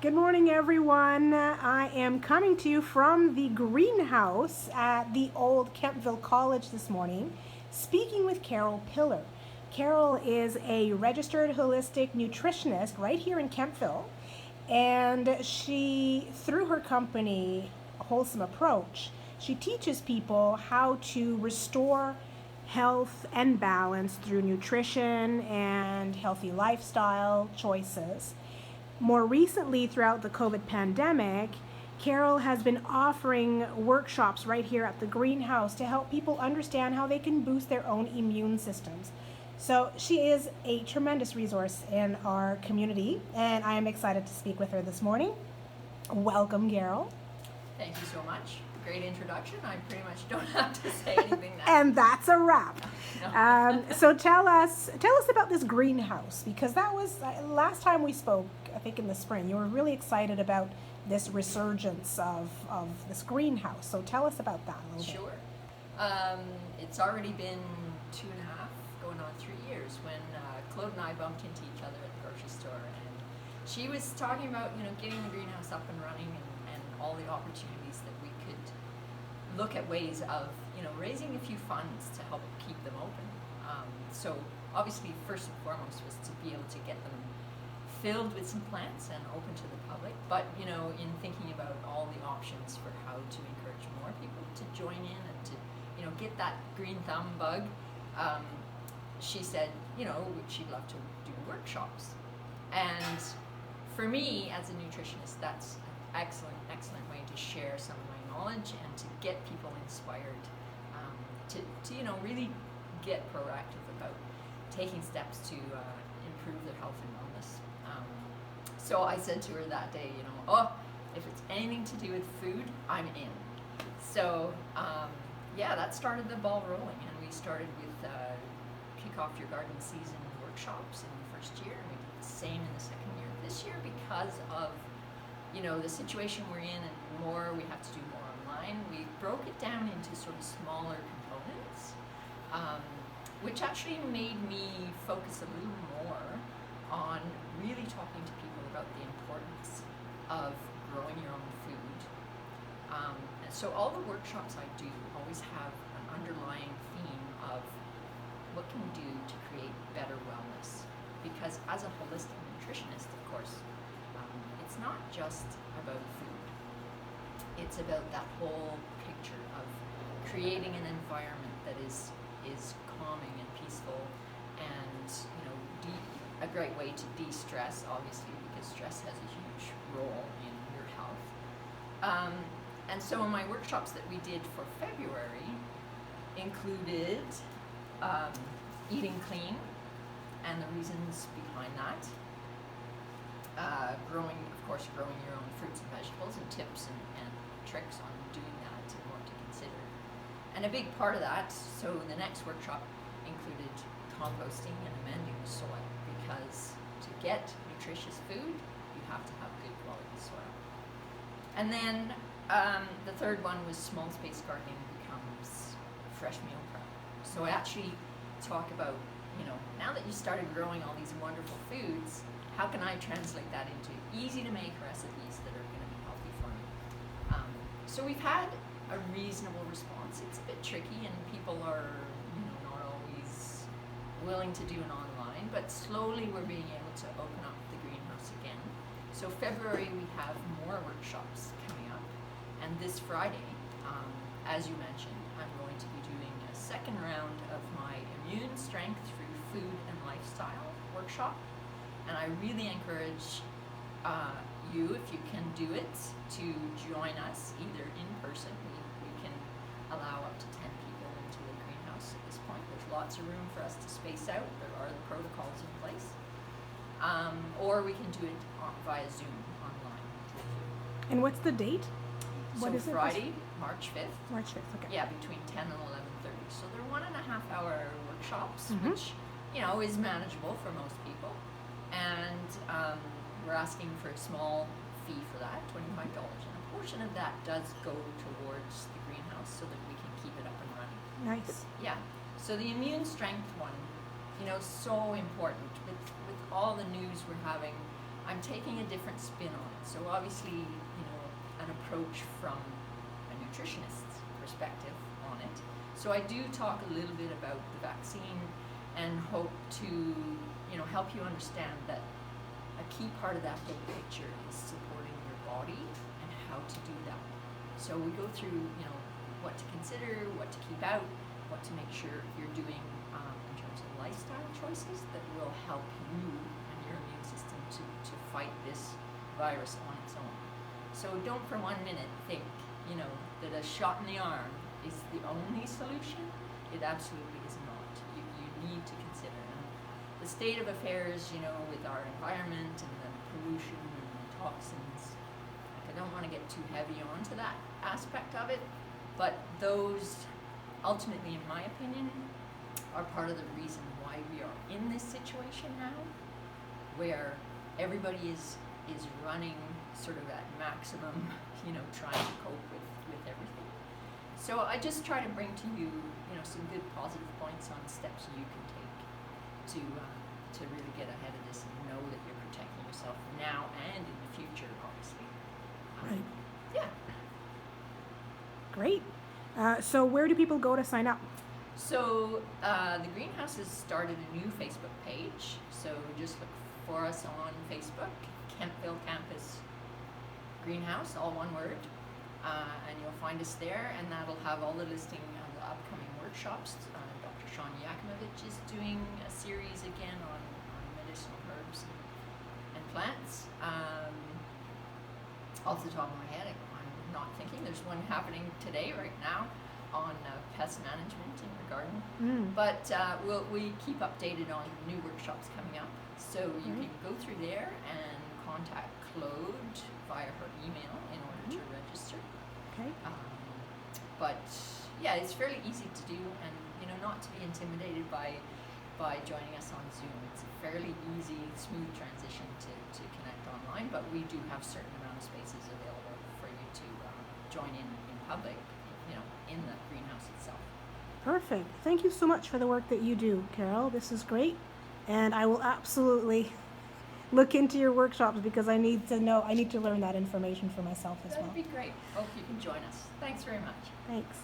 Good morning, everyone. I am coming to you from the greenhouse at the old Kemptville College this morning, speaking with Carol Pillar. Carol is a registered holistic nutritionist right here in Kemptville, and she, through her company, Wholesome Approach, she teaches people how to restore health and balance through nutrition and healthy lifestyle choices. More recently, throughout the COVID pandemic, Carol has been offering workshops right here at the greenhouse to help people understand how they can boost their own immune systems. So she is a tremendous resource in our community, and I am excited to speak with her this morning. Welcome, Carol. Thank you so much. Great introduction. I pretty much don't have to say anything now. And that's a wrap. No. So tell us about this greenhouse, because that was last time we spoke, I think in the spring. You were really excited about this resurgence of this greenhouse. So tell us about that a little bit. Sure. It's already been 2.5, going on 3 years when Claude and I bumped into each other at the grocery store, and she was talking about getting the greenhouse up and running and all the opportunities that we could look at ways of raising a few funds to help keep them open. So obviously first and foremost was to be able to get them filled with some plants and open to the public, but in thinking about all the options for how to encourage more people to join in and to get that green thumb bug, she said she'd love to do workshops. And for me as a nutritionist, that's an excellent way to share some of my knowledge and to get people inspired to really get proactive about taking steps to improve their health and wellness. So I said to her that day, if it's anything to do with food, I'm in. So that started the ball rolling, and we started with kick off your garden season workshops in the first year, and we did the same in the second year this year because of the situation we're in, and we have to do more online. We broke it down into sort of smaller components, which actually made me focus a little more on really talking to people about the importance of growing your own food. And so all the workshops I do always have an underlying theme of what can we do to create better wellness, because as a holistic nutritionist, of course, it's not just about food. It's about that whole picture of creating an environment that is calming and peaceful, and a great way to de-stress, obviously, because stress has a huge role in your health. And so my workshops that we did for February included eating clean and the reasons behind that. Growing your own fruits and vegetables, and tips and tricks on doing that and what to consider. And a big part of that, so the next workshop included composting and amending the soil, because to get nutritious food, you have to have good quality soil. And then the third one was small space gardening becomes fresh meal prep. So I actually talk about, now that you started growing all these wonderful foods, how can I translate that into easy to make recipes that are going to be healthy for me? So we've had a reasonable response. It's a bit tricky, and people are not always willing to do it online, but slowly we're being able to open up the greenhouse again. So February we have more workshops coming up, and this Friday, as you mentioned, I'm going to be doing a second round of my immune strength through food and lifestyle workshop. And I really encourage you, if you can do it, to join us either in person. We can allow up to 10 people into the greenhouse at this point. There's lots of room for us to space out. There are the protocols in place. Or we can do it via Zoom online. And what's the date? What is Friday, March 5th. March 5th, okay. Yeah, between 10 and 11:30. So they're 1.5-hour workshops, which is manageable for most people. And we're asking for a small fee for that, $25, and a portion of that does go towards the greenhouse so that we can keep it up and running. Nice. Yeah. So the immune strength one, so important with all the news we're having I'm taking a different spin on it. So obviously, an approach from a nutritionist's perspective on it. So I do talk a little bit about the vaccine and hope to, help you understand that a key part of that big picture is supporting your body and how to do that. So we go through, what to consider, what to keep out, what to make sure you're doing in terms of lifestyle choices that will help you and your immune system to fight this virus on its own. So don't for 1 minute think, that a shot in the arm is the only solution. It absolutely is not. You need to consider. And the state of affairs, with our environment and the pollution and the toxins, I don't want to get too heavy onto that aspect of it, but those, ultimately, in my opinion, are part of the reason why we are in this situation now, where everybody is running sort of at maximum, trying to cope with everything. So I just try to bring to you, some good positive points on steps you can take to really get ahead of this and know that you're protecting yourself now and in the future, obviously. Right. Yeah. Great. So where do people go to sign up? So the greenhouse has started a new Facebook page. So just look for us on Facebook, Kentville Campus Greenhouse, all one word. And you'll find us there, and that'll have all the listing of the upcoming workshops. Dr. Sean Yakimovich is doing a series again on medicinal herbs and plants. Off the top of my head, I'm not thinking. There's one happening today, right now, on pest management in your garden. But we keep updated on new workshops coming up. So you can go through there and contact Claude via her email in order to register. Okay. But yeah, it's fairly easy to do, and not to be intimidated by joining us on Zoom. It's a fairly easy, smooth transition to connect online, but we do have certain amount of spaces available for you to join in public, in the greenhouse itself. Perfect. Thank you so much for the work that you do, Carol. This is great, and I will absolutely look into your workshops because I need to learn that information for myself as well. That'd be great. Hope you can join us. Thanks very much. Thanks.